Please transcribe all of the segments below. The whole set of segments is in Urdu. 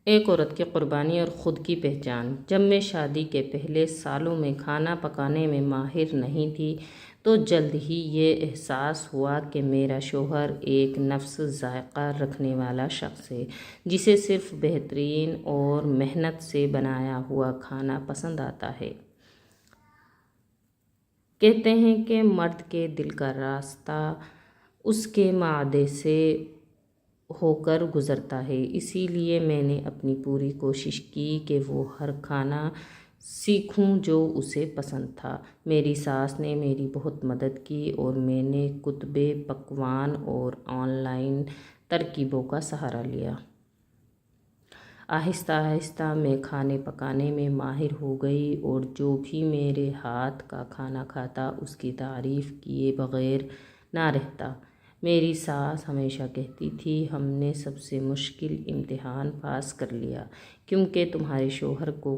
ایک عورت کی قربانی اور خود کی پہچان۔ جب میں شادی کے پہلے سالوں میں کھانا پکانے میں ماہر نہیں تھی تو جلد ہی یہ احساس ہوا کہ میرا شوہر ایک نفس ذائقہ رکھنے والا شخص ہے جسے صرف بہترین اور محنت سے بنایا ہوا کھانا پسند آتا ہے۔ کہتے ہیں کہ مرد کے دل کا راستہ اس کے معدے سے ہو کر گزرتا ہے، اسی لیے میں نے اپنی پوری کوشش کی کہ وہ ہر کھانا سیکھوں جو اسے پسند تھا۔ میری ساس نے میری بہت مدد کی اور میں نے کتب پکوان اور آن لائن ترکیبوں کا سہارا لیا۔ آہستہ آہستہ میں کھانے پکانے میں ماہر ہو گئی اور جو بھی میرے ہاتھ کا کھانا کھاتا اس کی تعریف کیے بغیر نہ رہتا۔ میری ساس ہمیشہ کہتی تھی، ہم نے سب سے مشکل امتحان پاس کر لیا کیونکہ تمہارے شوہر کو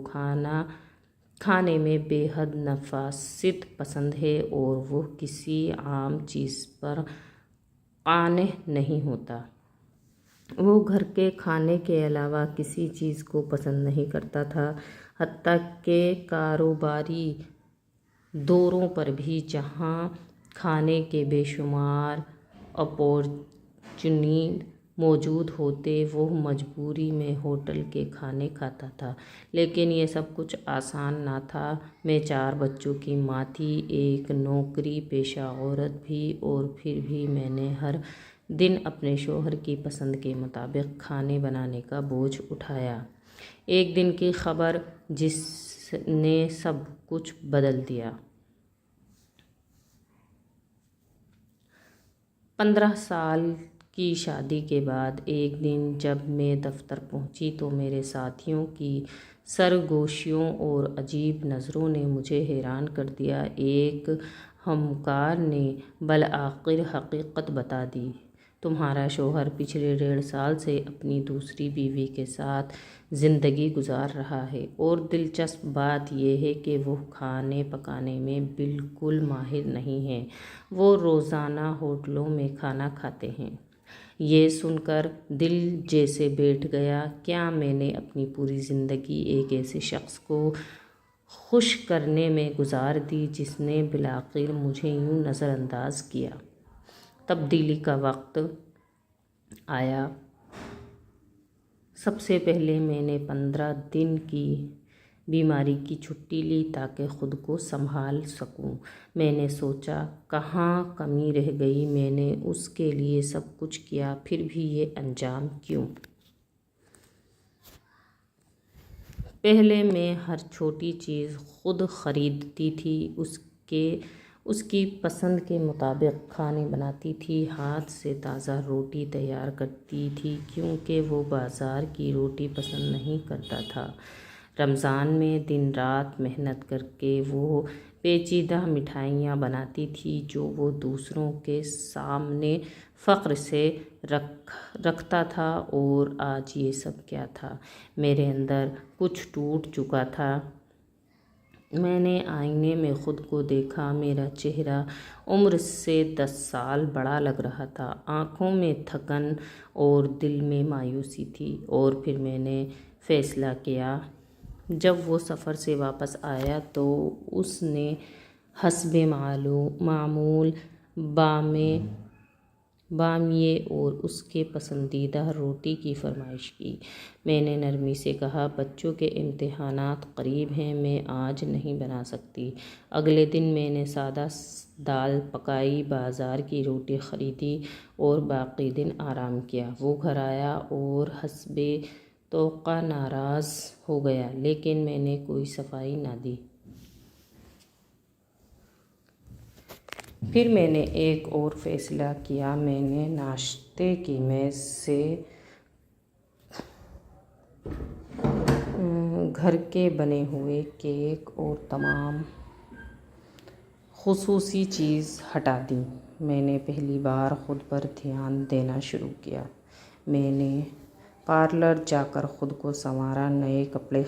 کھانے میں بے حد نفاست پسند ہے اور وہ کسی عام چیز پر قانع نہیں ہوتا۔ وہ گھر کے کھانے کے علاوہ کسی چیز کو پسند نہیں کرتا تھا، حتیٰ کہ کاروباری دوروں پر بھی جہاں کھانے کے بے شمار اپارچونٹی موجود ہوتے وہ مجبوری میں ہوٹل کے کھانے کھاتا تھا۔ لیکن یہ سب کچھ آسان نہ تھا۔ میں 4 بچوں کی ماں تھی، ایک نوکری پیشہ عورت بھی، اور پھر بھی میں نے ہر دن اپنے شوہر کی پسند کے مطابق کھانے بنانے کا بوجھ اٹھایا۔ ایک دن کی خبر جس نے سب کچھ بدل دیا۔ 15 سال کی شادی کے بعد ایک دن جب میں دفتر پہنچی تو میرے ساتھیوں کی سرگوشیوں اور عجیب نظروں نے مجھے حیران کر دیا۔ ایک ہمکار نے بالآخر حقیقت بتا دی، تمہارا شوہر پچھلے 1.5 سال سے اپنی دوسری بیوی کے ساتھ زندگی گزار رہا ہے، اور دلچسپ بات یہ ہے کہ وہ کھانے پکانے میں بالکل ماہر نہیں ہیں، وہ روزانہ ہوٹلوں میں کھانا کھاتے ہیں۔ یہ سن کر دل جیسے بیٹھ گیا۔ کیا میں نے اپنی پوری زندگی ایک ایسے شخص کو خوش کرنے میں گزار دی جس نے بالآخر مجھے یوں نظر انداز کیا؟ تبدیلی کا وقت آیا۔ سب سے پہلے میں نے 15 دن کی بیماری کی چھٹی لی تاکہ خود کو سنبھال سکوں۔ میں نے سوچا، کہاں کمی رہ گئی؟ میں نے اس کے لیے سب کچھ کیا، پھر بھی یہ انجام کیوں؟ پہلے میں ہر چھوٹی چیز خود خریدتی تھی، اس کی پسند کے مطابق کھانے بناتی تھی، ہاتھ سے تازہ روٹی تیار کرتی تھی کیونکہ وہ بازار کی روٹی پسند نہیں کرتا تھا۔ رمضان میں دن رات محنت کر کے وہ پیچیدہ مٹھائیاں بناتی تھی جو وہ دوسروں کے سامنے فخر سے رکھتا تھا۔ اور آج یہ سب کیا تھا؟ میرے اندر کچھ ٹوٹ چکا تھا۔ میں نے آئینے میں خود کو دیکھا، میرا چہرہ عمر سے 10 سال بڑا لگ رہا تھا، آنکھوں میں تھکن اور دل میں مایوسی تھی۔ اور پھر میں نے فیصلہ کیا۔ جب وہ سفر سے واپس آیا تو اس نے حسب معمول بامیے اور اس کے پسندیدہ روٹی کی فرمائش کی۔ میں نے نرمی سے کہا، بچوں کے امتحانات قریب ہیں، میں آج نہیں بنا سکتی۔ اگلے دن میں نے سادہ دال پکائی، بازار کی روٹی خریدی اور باقی دن آرام کیا۔ وہ گھر آیا اور حسب توقع ناراض ہو گیا، لیکن میں نے کوئی صفائی نہ دی۔ پھر میں نے ایک اور فیصلہ کیا۔ میں نے ناشتے کی میز سے گھر کے بنے ہوئے کیک اور تمام خصوصی چیز ہٹا دیں۔ میں نے پہلی بار خود پر دھیان دینا شروع کیا۔ میں نے پارلر جا کر خود کو سنوارا، نئے کپڑے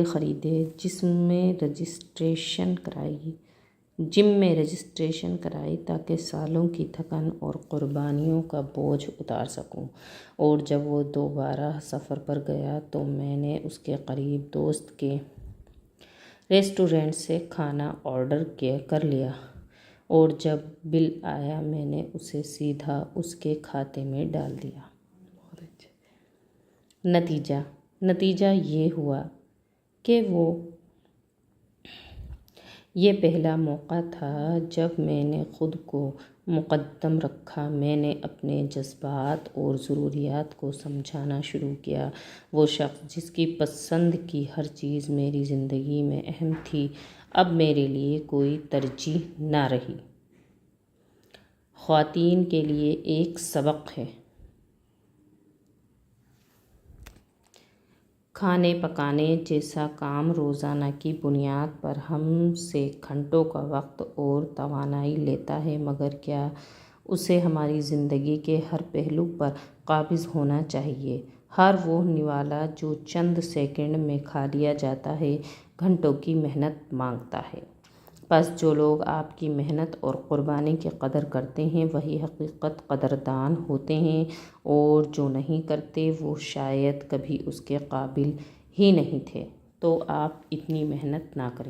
خریدے، جسم میں رجسٹریشن کرائی، جم میں رجسٹریشن کرائی تاکہ سالوں کی تھکن اور قربانیوں کا بوجھ اتار سکوں، اور جب وہ دوبارہ سفر پر گیا تو میں نے اس کے قریب دوست کے ریسٹورنٹ سے کھانا آرڈر کر لیا، اور جب بل آیا میں نے اسے سیدھا اس کے کھاتے میں ڈال دیا۔ نتیجہ یہ ہوا کہ یہ پہلا موقع تھا جب میں نے خود کو مقدم رکھا۔ میں نے اپنے جذبات اور ضروریات کو سمجھنا شروع کیا۔ وہ شخص جس کی پسند کی ہر چیز میری زندگی میں اہم تھی، اب میرے لیے کوئی ترجیح نہ رہی۔ خواتین کے لیے ایک سبق ہے۔ کھانے پکانے جیسا کام روزانہ کی بنیاد پر ہم سے گھنٹوں کا وقت اور توانائی لیتا ہے، مگر کیا اسے ہماری زندگی کے ہر پہلو پر قابض ہونا چاہیے؟ ہر وہ نوالا جو چند سیکنڈ میں کھا لیا جاتا ہے، گھنٹوں کی محنت مانگتا ہے۔ بس جو لوگ آپ کی محنت اور قربانی کی قدر کرتے ہیں وہی حقیقت قدردان ہوتے ہیں، اور جو نہیں کرتے وہ شاید کبھی اس کے قابل ہی نہیں تھے۔ تو آپ اتنی محنت نہ کریں۔